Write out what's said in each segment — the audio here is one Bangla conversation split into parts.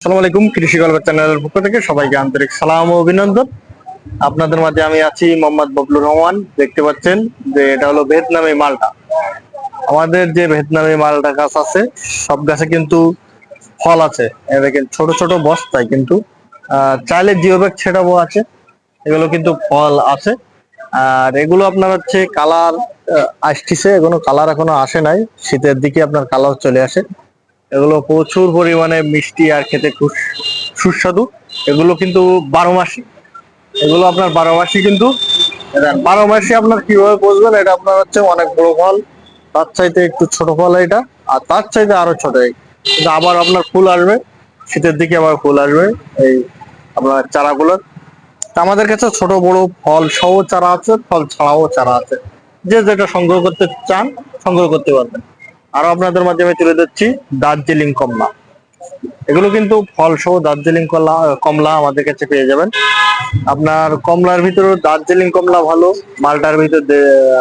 আসসালামু আলাইকুম, কৃষি গল্প চ্যানেলের পক্ষ থেকে সবাইকে আন্তরিক সালাম ও অভিনন্দন। আপনাদের মাঝে আমি আছি মোহাম্মদ ববলুর রহমান। দেখতে পাচ্ছেন যে এটা হলো ভিয়েতনামি মালটা। আমাদের যে ভিয়েতনামি মালটা গাছ আছে, সব গাছে কিন্তু ফল আছে। এই দেখেন ছোট ছোট বস্তায় কিন্তু চাইলে জিও ব্যাগ ছেটাবো আছে, এগুলো কিন্তু ফল আছে। আর এগুলো আপনার হচ্ছে কালার আসতেছে, এখনো কালার এখনো আসে নাই। শীতের দিকে আপনার কালার চলে আসে। এগুলো প্রচুর পরিমাণে মিষ্টি আর খেতে খুব সুস্বাদু। এগুলো কিন্তু 12 মাসি। এগুলো আপনার 12 মাসি কিন্তু। এটা 12 মাসি আপনার কিভাবে বুঝবেন? এটা আপনার হচ্ছে অনেক বড় ফল, তার চাইতে একটু ছোট ফল এটা, আর তার চাইতে আরো ছোট। কিন্তু আবার আপনার ফুল আসবে, শীতের দিকে আবার ফুল আসবে এই আপনার চারাগুলো। তা আমাদের কাছে ছোট বড় ফল সহ চারা আছে, ফল ছাড়াও চারা আছে। যে যেটা সংগ্রহ করতে চান সংগ্রহ করতে পারবেন। আরো আপনাদের মাধ্যমে তুলে দিচ্ছি দার্জিলিং কমলা। এগুলো কিন্তু ফল সহ দার্জিলিং কমলা কমলা আমাদের কাছে পেয়ে যাবেন। আপনার কমলার ভিতরে দার্জিলিং কমলা ভালো, মালটার ভিতর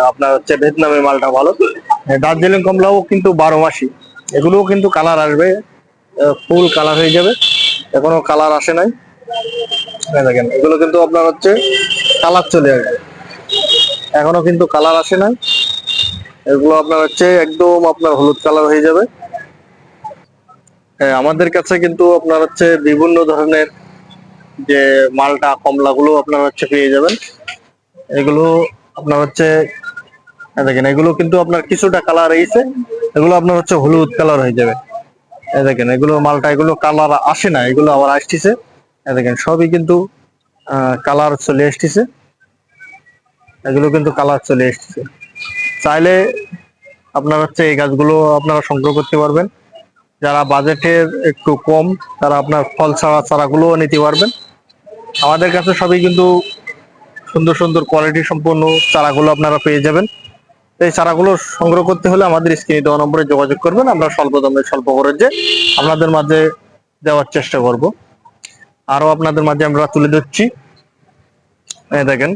আপনার হচ্ছে ভিয়েতনামি মালটা ভালো। দার্জিলিং কমলাও কিন্তু 12 মাসি। এগুলোও কিন্তু কালার আসবে, ফুল কালার হয়ে যাবে। এখনো কালার আসে নাই। এই দেখেন এগুলো কিন্তু আপনার হচ্ছে কালার চলে আসবে, এখনো কিন্তু কালার আসে নাই। এগুলো আপনার হচ্ছে একদম আপনার হলুদ কালার হয়ে যাবে। হ্যাঁ, আমাদের কাছে কিন্তু আপনার হচ্ছে বিভিন্ন ধরনের যে মালটা কমলা গুলো আপনার হচ্ছে পেয়ে যাবেন। এগুলো আপনার হচ্ছে দেখেন, এগুলো কিন্তু আপনার কিছুটা কালার এসেছে, এগুলো আপনার হচ্ছে হলুদ কালার হয়ে যাবে। দেখেন এগুলো মালটা, এগুলো কালার আসে না, এগুলো আবার আসতেছে। দেখেন সবই কিন্তু কালার চলে আসতেছে, এগুলো কিন্তু কালার চলে আসতেছে। চাইলে আপনার হচ্ছে এই গাছগুলো আপনারা সংগ্রহ করতে পারবেন। যারা বাজেটের একটু কম, তারা আপনার ফল ছাড়া চারাগুলোও নিতে পারবেন। আমাদের কাছে সবই কিন্তু সুন্দর সুন্দর কোয়ালিটি সম্পন্ন চারাগুলো আপনারা পেয়ে যাবেন। এই চারাগুলো সংগ্রহ করতে হলে আমাদের স্ক্রিনে দেওয়া নম্বরে যোগাযোগ করবেন। আমরা স্বল্প দামে স্বল্প খরচে আপনাদের মাঝে দেওয়ার চেষ্টা করব। আরো আপনাদের মাঝে আমরা তুলে দিচ্ছি, এই দেখেন,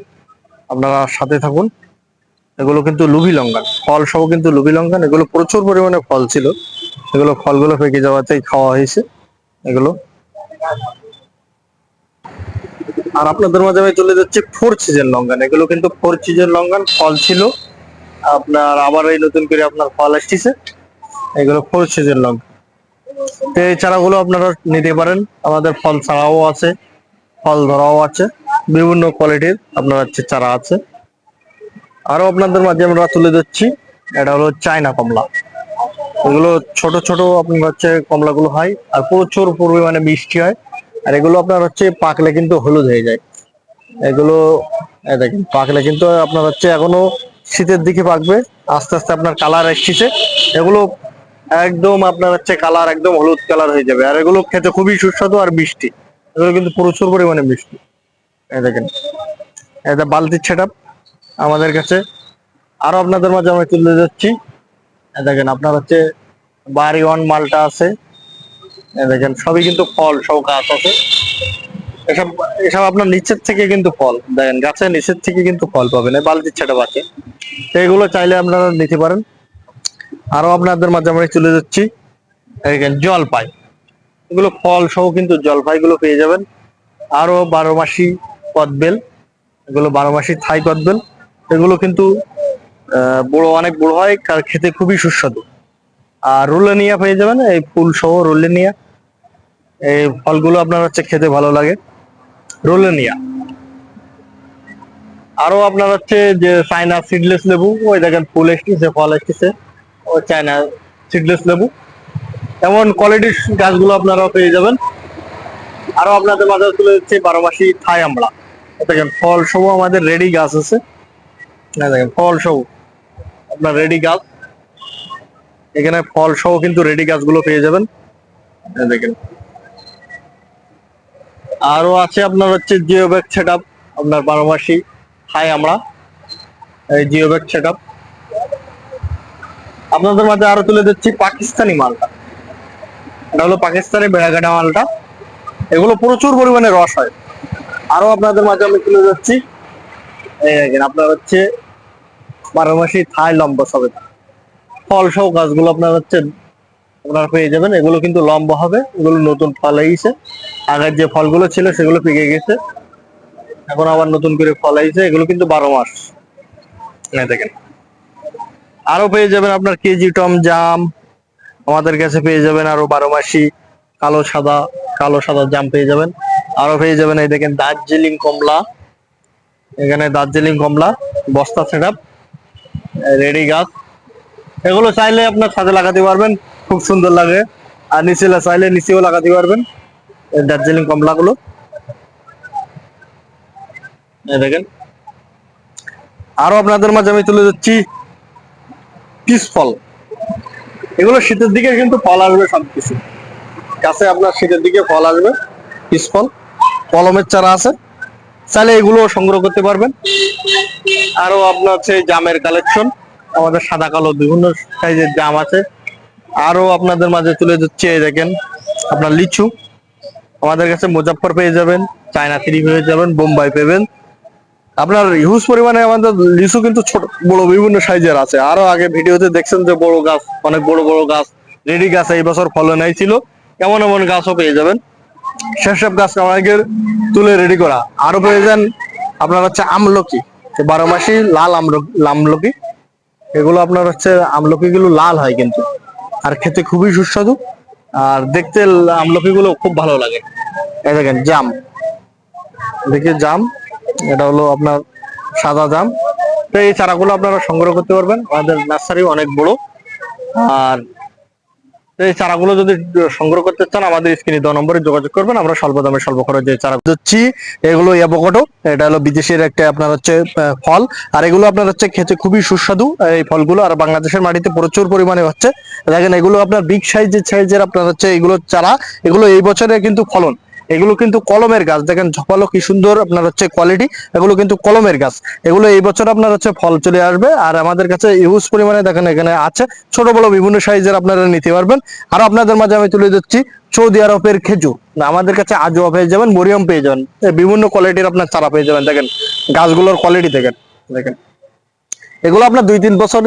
আপনারা সাথে থাকুন। এগুলো কিন্তু লুবি লঙ্ঘন ফল সহ, কিন্তু লুবি লঙ্ঘন, এগুলো প্রচুর পরিমাণে ফল ছিল, এগুলো ফলগুলো পেকে যাওয়াতেই খাওয়া হয়েছে এগুলো। আর আপনাদের মাঝে আমি তুলে যাচ্ছি 4 সিজন লঙ্ঘন। এগুলো কিন্তু 4 সিজন লঙ্ঘন, ফল ছিল আপনার, আবার এই নতুন করে আপনার ফল আসতেছে। এগুলো 4 সিজন লঙ্ঘন। তো এই চারাগুলো আপনারা নিতে পারেন, আমাদের ফল ছাড়াও আছে, ফল ধরাও আছে, বিভিন্ন কোয়ালিটির আপনার হচ্ছে চারা আছে। আরো আপনাদের মাঝে আমরা তুলে দিচ্ছি, এটা হলো চায়না কমলা। এগুলো ছোট ছোট আপনার হচ্ছে কমলাগুলো হয়, আর প্রচুর পরিমাণে মিষ্টি হয়। আর এগুলো আপনার হচ্ছে পাকলে কিন্তু হলুদ হয়ে যায়। এগুলো দেখেন পাকলে কিন্তু আপনার হচ্ছে এখনো শীতের দিকে পাকবে, আস্তে আস্তে আপনার কালার আসছে। এগুলো একদম আপনার হচ্ছে কালার একদম হলুদ কালার হয়ে যাবে। আর এগুলো খেতে খুবই সুস্বাদু আর মিষ্টি, এগুলো কিন্তু প্রচুর পরিমাণে মিষ্টি। এই দেখেন, এটা বালতির সেটআপ আমাদের কাছে। আরো আপনাদের মাঝে আমি তুলে যাচ্ছি, দেখেন আপনার হচ্ছে বাড়ি ওয়ান মালটা আছে। দেখেন সবই কিন্তু ফল সব গাছ আছে। এসব এসব আপনার নিচের থেকে কিন্তু ফল, দেখেন গাছের নিচের থেকে কিন্তু ফল পাবেন, এই বালতির ছেটা বাকি। তো এগুলো চাইলে আপনারা নিতে পারেন। আরো আপনাদের মাঝে আমি চলে যাচ্ছি, দেখেন জলপাই। এগুলো ফল সহ কিন্তু জলপাই গুলো পেয়ে যাবেন। আরো 12 মাসি কদবেল, এগুলো 12 মাসি থাই কদবেল। এগুলো কিন্তু বড়, অনেক বড় হয়, খেতে খুবই সুস্বাদু। আর রুলেনিয়া পেয়ে যাবেন, এই ফুল সহ রুলেনিয়া। এই ফলগুলো আপনার হচ্ছে খেতে ভালো লাগে, রোলেনিয়া। আরো আপনার হচ্ছে যে চায়না সিডলেস লেবু, ওই দেখেন ফুল এসেছে, ফল এসেছে, ও চায়না সিডলেস লেবু। এমন কোয়ালিটির গাছগুলো আপনারা পেয়ে যাবেন। আরো আপনাদের মাঝে তুলে দিচ্ছি 12 মাসি থাই আমড়া। দেখেন ফল সহ আমাদের রেডি গাছ আছে, না দেখেন ফল সহ আপনার রেডি গাছ, এখানে ফল সহ কিন্তু রেডি গাছগুলো পেয়ে যাবেন। দেখেন আরো আছে আপনার হচ্ছে জিও ব্যাগ সেটআপ, আপনার 12 মাসি থাই আমড়া, এই জিও ব্যাগ সেটআপ। আপনাদের মাঝে আরো তুলে দিচ্ছি পাকিস্তানি মালটা। এটা হলো পাকিস্তানি বেড়াকাটা মালটা, এগুলো প্রচুর পরিমাণে রস হয়। আরো আপনাদের মাঝে আমি তুলে যাচ্ছি, এই দেখেন আপনার হচ্ছে 12 মাসি থাই লম্বা সবেদা। ফল সহ গাছগুলো আপনার হচ্ছে আপনারা পেয়ে যাবেন। এগুলো কিন্তু লম্বা হবে, এগুলো নতুন ফল হয়েছে। আগের যে ফলগুলো ছিল সেগুলো পেকে গেছে, এখন আবার নতুন করে ফল হয়েছে। এগুলো কিন্তু 12 মাস। দেখেন, আরো পেয়ে যাবেন আপনার কেজি টম জাম আমাদের কাছে পেয়ে যাবেন, আরো 12 মাসি কালো সাদা জাম পেয়ে যাবেন। আরো পেয়ে যাবেন এই দেখেন দার্জিলিং কমলা, এখানে দার্জিলিং কমলা বস্তা সেটআপ রেডি গাছ। এগুলো চাইলে আপনার ছাদে লাগাতে পারবেন, খুব সুন্দর লাগে। আর নিচে চাইলে নিচেও লাগাতে পারবেন এই দার্জিলিং কমলা গুলো। দেখেন, আরো আপনাদের মাঝে আমি তুলে যাচ্ছি পিস ফল। এগুলো শীতের দিকে কিন্তু ফল আসবে, সবকিছু গাছে আপনার শীতের দিকে ফল আসবে। পিস ফল কলমের চারা আছে, চাইলে এগুলো সংগ্রহ করতে পারবেন। আরো আপনার হচ্ছে জামের কালেকশন, আমাদের সাদা কালো বিভিন্ন সাইজের জাম আছে। আরো আপনাদের মাঝে তুলে দিচ্ছে দেখেন আপনার লিচু, আমাদের কাছে মুজাফফর পেয়ে যাবেন, চায়না থ্রি পেয়ে যাবেন, বোম্বাই পাবেন। আপনার হিউজ পরিমাণে আমাদের লিচু কিন্তু ছোট বড় বিভিন্ন সাইজের আছে। আরো আগে ভিডিওতে দেখছেন যে বড় গাছ, অনেক বড় বড় গাছ রেডি গাছ এই বছর ফলন নাই ছিল, এমন এমন গাছও পেয়ে যাবেন। সেসব গাছ আমাদের তুলে রেডি করা। আরো পেয়ে যান আপনার হচ্ছে আমলকি, 12 মাসি লাল আমলকি। এগুলো আপনার হচ্ছে আমলকি গুলো লাল হয় কিন্তু, আর খেতে খুবই সুস্বাদু, আর দেখতে আমলকি গুলো খুব ভালো লাগে। এই দেখেন জাম, দেখি জাম, এটা হলো আপনার সাদা জাম। তো এই চারাগুলো আপনারা সংগ্রহ করতে পারবেন, আমাদের নার্সারি অনেক বড়। আর এই চারাগুলো যদি সংগ্রহ করতে চান আমাদের স্ক্রিনে দেওয়া নম্বরে যোগাযোগ করবেন, আমরা স্বল্প দামে স্বল্প খরচে চারা দিচ্ছি। এগুলো অ্যাভোকাডো, এটা হলো বিদেশের একটা আপনার হচ্ছে ফল, আর এগুলো আপনার হচ্ছে খেতে খুবই সুস্বাদু এই ফলগুলো, আর বাংলাদেশের মাটিতে প্রচুর পরিমাণে হচ্ছে। দেখেন এগুলো আপনার বিগ সাইজের আপনার হচ্ছে এগুলো চারা, এগুলো এই বছরে কিন্তু ফলন। এগুলো কিন্তু কলমের গাছ, দেখেন ঝপালো কি সুন্দর আপনার হচ্ছে কোয়ালিটি। এগুলো কিন্তু কলমের গাছ, এগুলো এই বছর আপনার হচ্ছে ফল চলে আসবে। আর আমাদের কাছে ইউজ পরিমাণে দেখেন এখানে আছে, ছোট বড় বিভিন্ন সাইজের আপনারা নিতে পারবেন। আর আপনাদের মাঝে আমি তুলে দিচ্ছি সৌদি আরবের খেজুর, আমাদের কাছে আজওয়া পেয়ে যাবেন, মরিয়ম পেয়ে যাবেন, বিভিন্ন কোয়ালিটির আপনার চারা পেয়ে যাবেন। দেখেন গাছগুলোর কোয়ালিটি দেখেন, দেখেন এগুলো আপনার 2-3 বছর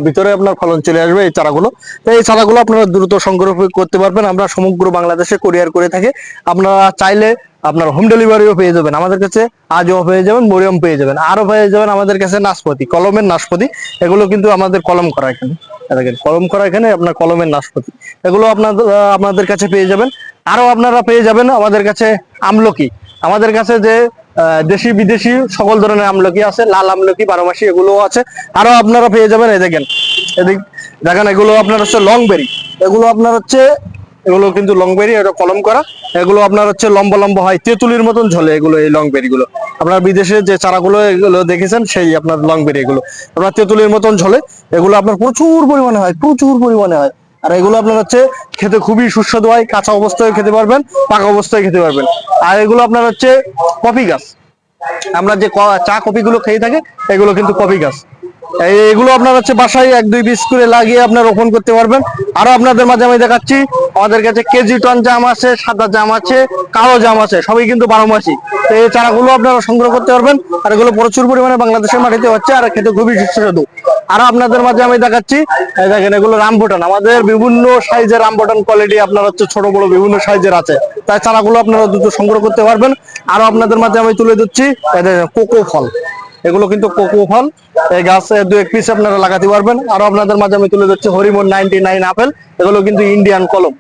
ভিতরে আপনার ফলন চলে আসবে এই চারাগুলো। তো এই চারাগুলো আপনারা দ্রুত সংগ্রহ করতে পারবেন, আমরা সমগ্র বাংলাদেশে কুরিয়ার করে থাকি। আপনারা চাইলে আপনার হোম ডেলিভারিও পেয়ে যাবেন, আমাদের কাছে আজও পেয়ে যাবেন, মরিয়ম পেয়ে যাবেন। আরো পেয়ে যাবেন আমাদের কাছে নাশপাতি, কলমের নাশপাতি, এগুলো কিন্তু আমাদের কলম করা এখানে। দেখেন কলম করা এখানে আপনার কলমের নাশপাতি, এগুলো আপনাদের কাছে পেয়ে যাবেন। আরো আপনারা পেয়ে যাবেন আমাদের কাছে আমলকি, আমাদের কাছে যে দেশি বিদেশি সকল ধরনের আমলকি আছে, লাল আমলকি 12 মাসি এগুলো আছে। আরো আপনারা পেয়ে যাবেন এই দেখেন, এদিক দেখেন এগুলো আপনার হচ্ছে লং বেরি, এগুলো আপনার হচ্ছে এগুলো কিন্তু লং বেরি, এটা কলম করা। এগুলো আপনার হচ্ছে লম্বা লম্বা হয়, তেঁতুলির মতন ঝোলে এগুলো, এই লং বেরি গুলো আপনার বিদেশে যে চারাগুলো এগুলো দেখেছেন সেই আপনার লং বেরি, এগুলো আপনার তেঁতুলির মতন ঝোলে। এগুলো আপনার প্রচুর পরিমাণে হয়, প্রচুর পরিমাণে হয়। আর এগুলো আপনার হচ্ছে খেতে খুবই সুস্বাদু হয়, কাঁচা অবস্থায় খেতে পারবেন, পাকা অবস্থায় খেতে পারবেন। আর এগুলো আপনার হচ্ছে কফি গাছ, আমরা যে চা কফি গুলো খেয়ে থাকি এগুলো কিন্তু কফি গাছ। এগুলো আপনার হচ্ছে বাসায় 1-2 পিস করে লাগিয়ে আপনার রোপণ করতে পারবেন। আরো আপনাদের মাঝে আমি দেখাচ্ছি আমাদের কাছে কেজি টন জাম আছে, সাদা জাম আছে, কালো জাম আছে, সবই কিন্তু 12 মাসি। তো এই চারাগুলো আপনারা সংগ্রহ করতে পারবেন, আর এগুলো প্রচুর পরিমাণে বাংলাদেশের মাটিতে হচ্ছে, আর খেতে খুবই সুস্বাদু। আরো আপনাদের মাঝে আমি দেখাচ্ছি দেখেন এগুলো রামবুটান, আমাদের বিভিন্ন সাইজের রামবুটান কোয়ালিটি আপনার হচ্ছে ছোট বড় বিভিন্ন সাইজের আছে, তাই চারাগুলো আপনারা দ্রুত সংগ্রহ করতে পারবেন। আরো আপনাদের মাঝে আমি তুলে দিচ্ছি কোকো ফল, এগুলো কিন্তু কোকো ফল, এই গাছে 2-1 পিস আপনারা লাগাতে পারবেন। আরো আপনাদের মাঝে আমি তুলে দিচ্ছি হরিমন 99 আপেল, এগুলো কিন্তু ইন্ডিয়ান কলম,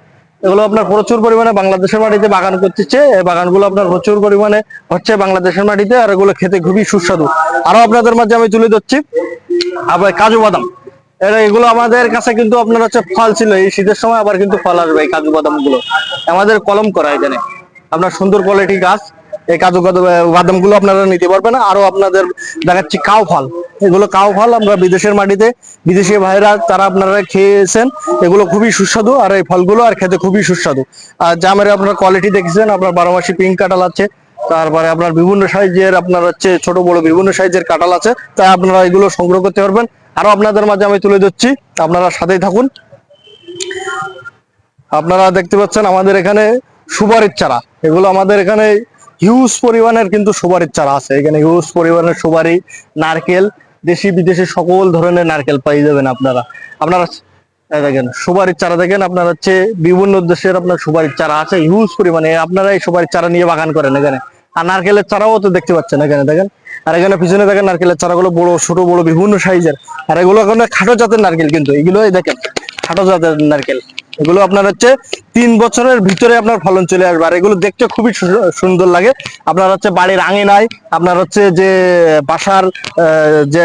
এগুলো আপনার প্রচুর পরিমাণে বাংলাদেশের মাটিতে বাগান করতেছে। এই বাগানগুলো আপনার প্রচুর পরিমাণে হচ্ছে বাংলাদেশের মাটিতে, আর এগুলো খেতে খুবই সুস্বাদু। আরো আপনাদের মাঝে আমি তুলে দিচ্ছি আবার কাজু বাদাম, এগুলো আমাদের কাছে কিন্তু আপনার হচ্ছে ফল ছিল, এই শীতের সময় আবার কিন্তু ফল আসবে। এই কাজু বাদাম গুলো আমাদের কলম করা এখানে, আপনার সুন্দর কোয়ালিটি গাছ, এই কাজু বাদাম গুলো আপনারা নিতে পারবেন। আরো আপনাদের দেখাচ্ছি কাউ ফল, এগুলো কাউ ফল আমরা বিদেশের মাটিতে বিদেশি ভাইরা তারা আপনারা খেয়েছেন, এগুলো খুবই সুস্বাদু, আর এই ফলগুলো আর খেতে খুবই সুস্বাদু। আর জামের আপনার কোয়ালিটি দেখেছেন, আপনার 12 মাসি পিঙ্ক কাঁঠাল আছে, তারপরে আপনার বিভিন্ন সাইজের আপনার হচ্ছে ছোট বড় বিভিন্ন সাইজের কাঁঠাল আছে, তাই আপনারা এগুলো সংগ্রহ করতে পারবেন। আরো আপনাদের মাঝে আমি তুলে দিচ্ছি, আপনারা সাথেই থাকুন। আপনারা দেখতে পাচ্ছেন আমাদের এখানে সুপারির চারা, এগুলো আমাদের এখানে হিউজ পরিমাণের কিন্তু সুপারির চারা আছে, এখানে হিউজ পরিমাণের সুপারি, নারকেল, দেশি বিদেশি সকল ধরনের নারকেল পেয়ে যাবেন আপনারা। আপনারা এই দেখেন সুপারির চারা, দেখেন আপনার হচ্ছে বিভিন্ন উদ্দেশ্যের আপনার সুপারির চারা আছে হিউজ পরিমাণে। আপনারা এই সুপারির চারা নিয়ে বাগান করেন এখানে। আর নারকেলের চারাও তো দেখতে পাচ্ছেন এখানে দেখেন। আর এখানে পিছনে দেখেন নারকেলের চারাগুলো বড় ছোট বড় বিভিন্ন সাইজের। আর এগুলো এখন খাটো জাতের নারকেল, কিন্তু এগুলো দেখেন খাটো জাতের নারকেল। এগুলো আপনার হচ্ছে 3 বছরের ভিতরে আপনার ফলন চলে আসবে। আর এগুলো দেখতে খুবই সুন্দর লাগে। আপনার হচ্ছে বাড়ির আঙিনায়, আপনার হচ্ছে যে বাসার যে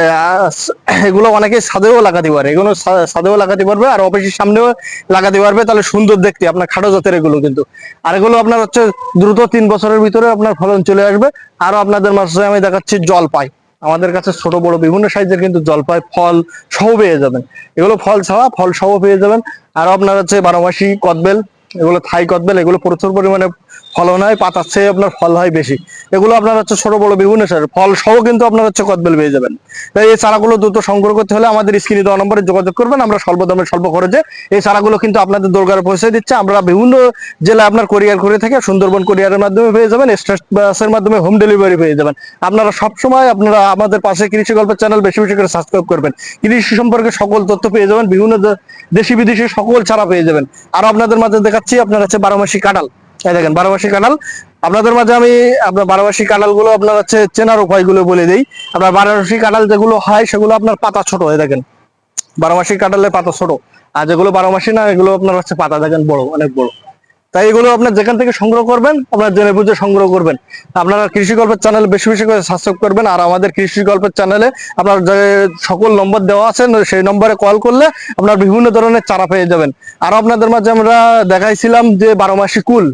এগুলো অনেকে ছাদেও লাগাতে পারে, এগুলো ছাদেও লাগাতে পারবে আর অফিসের সামনেও লাগাতে পারবে, তাহলে সুন্দর দেখতে আপনার খাটো জাতের এগুলো কিন্তু। আর এগুলো আপনার হচ্ছে দ্রুত 3 বছরের ভিতরে আপনার ফলন চলে আসবে। আরো আপনাদের মাঝে আমি দেখাচ্ছি জলপাই। আমাদের কাছে ছোট বড় বিভিন্ন সাইজের কিন্তু জলপাই ফল সহ পেয়ে যাবেন। এগুলো ফল ছাড়া ফল সহ পেয়ে যাবেন। আর আপনার হচ্ছে 12 মাসি কদবেল, এগুলো থাই কদবেল, এগুলো প্রচুর পরিমাণে ফলন হয়, পাতার চেয়ে আপনার ফল হয় বেশি। এগুলো আপনার হচ্ছে ছোট বড় বিভিন্ন সাইজের ফল সহ কিন্তু আপনার হচ্ছে কদবেল পেয়ে যাবেন। তাই এই চারাগুলো দ্রুত সংগ্রহ করতে হলে আমাদের স্ক্রিনে দেওয়া নম্বরে যোগাযোগ করবেন। আমরা স্বল্প দামে স্বল্প খরচে এই চারাগুলো কিন্তু আপনাদের দরকারে পৌঁছে দিচ্ছে। আমরা বিভিন্ন জেলায় আপনার কোরিয়ার করে থাকি। সুন্দরবন কোরিয়ারের মাধ্যমে পেয়ে যাবেন, স্টেট বাসের মাধ্যমে হোম ডেলিভারি পেয়ে যাবেন। আপনারা সবসময় আপনারা আমাদের পাশে কৃষি গল্পের চ্যানেল বেশি বেশি করে সাবস্ক্রাইব করবেন। কৃষি সম্পর্কে সকল তথ্য পেয়ে যাবেন, বিভিন্ন দেশি বিদেশি সকল চারা পেয়ে যাবেন। আর আপনাদের মাঝে দেখাচ্ছি আপনার হচ্ছে 12 মাসি কাঁঠাল। এই দেখেন 12 মাসি কাঁঠাল আপনাদের মাঝে আমি আপনার 12 মাসি কাঁঠাল গুলো আপনার হচ্ছে চেনার উপায়গুলো বলে দিই। আপনার 12 মাসি কাঁঠাল যেগুলো হয় সেগুলো আপনার পাতা ছোট হয়ে দেখেন। 12 মাসি কাঁঠালের পাতা ছোট, আর যেগুলো 12 মাসি না এগুলো আপনার হচ্ছে পাতা দেখেন বড়, অনেক বড়। তাই এগুলো আপনার যেখান থেকে সংগ্রহ করবেন আপনার জেনে বুঝে সংগ্রহ করবেন। আপনারা কৃষি গল্পের চ্যানেল বেশি বেশি করে সাবস্ক্রাইব করবেন। আর আমাদের কৃষি গল্পের চ্যানেলে আপনার যে সকল নম্বর দেওয়া আছে সেই নম্বরে কল করলে আপনার বিভিন্ন ধরনের চারা পেয়ে যাবেন। আর আপনাদের মাঝে আমরা দেখাইছিলাম যে 12 মাসি কুল।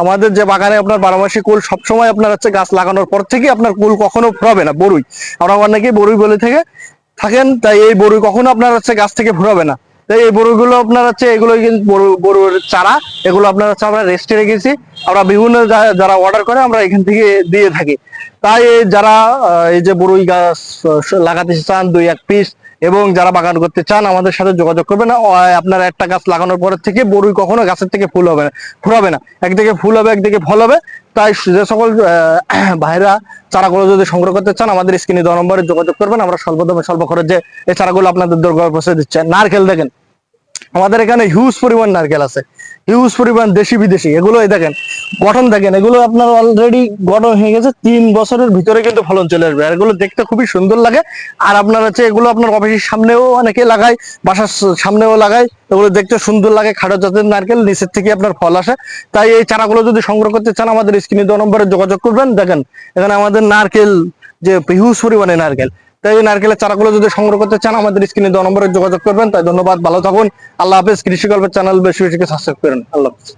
আমাদের যে বাগানে আপনার 12 মাসি কুল সবসময় আপনার হচ্ছে গাছ লাগানোর পর থেকে আপনার কুল কখনো ফুরাবে না, বরুই আমরা অনেকেই বরুই বলে থাকেন। তাই এই বরুই কখনো আপনার হচ্ছে গাছ থেকে ফুরাবে না। তাই এই বড়গুলো আপনার হচ্ছে এগুলো কিন্তু বড়ুর চারা, এগুলো আপনার হচ্ছে আমরা রেস্টে রেখেছি। আমরা বিভিন্ন যারা অর্ডার করে আমরা এখান থেকে দিয়ে থাকি। তাই যারা এই যে বড়ুই গাছ লাগাতে চান 2-1 পিস, এবং যারা বাগান করতে চান আমাদের সাথে যোগাযোগ করবেন। আপনার একটা গাছ লাগানোর পর থেকে বড়ুই কখনো গাছের থেকে ফুল হবে না, ফুরাবে না। একদিকে ফুল হবে একদিকে ফল হবে। তাই যে সকল ভাইরা চারাগুলো যদি সংগ্রহ করতে চান আমাদের স্ক্রিনে দেওয়া নম্বরে যোগাযোগ করবেন। আমরা স্বল্প দামে স্বল্প খরচে এই চারাগুলো আপনাদের দরকার পৌঁছে দিচ্ছে। নারকেল দেখেন আমাদের এখানে হিউজ পরিমাণ নারকেল আছে, হিউজ পরিমাণ দেশি বিদেশি। এগুলো দেখেন গঠন দেখেন, এগুলো আপনার অলরেডি গঠন হয়ে গেছে। 3 বছরের ভিতরে কিন্তু ফলন চলে আসবে। আর এগুলো দেখতে খুবই সুন্দর লাগে। আর আপনার হচ্ছে এগুলো আপনার অফিসের সামনেও অনেকে লাগায়, বাসার সামনেও লাগায়। এগুলো দেখতে সুন্দর লাগে, খাটো জাতের নারকেল, নিচের থেকে আপনার ফল আসে। তাই এই চারাগুলো যদি সংগ্রহ করতে চান আমাদের স্ক্রিনে দেওয়া নম্বরে যোগাযোগ করবেন। দেখেন এখানে আমাদের নারকেল যে হিউজ পরিমাণে নারকেল। তাই এই নারকেলের চারাগুলো যদি সংগ্রহ করতে চান আমাদের স্ক্রিনে দেওয়া নম্বরে যোগাযোগ করবেন। তাই ধন্যবাদ, ভালো থাকুন, আল্লাহ হাফেজ। কৃষি গল্পের চ্যানেল বেশি বেশি সাবস্ক্রাইব করেন। আল্লাহ হাফেজ।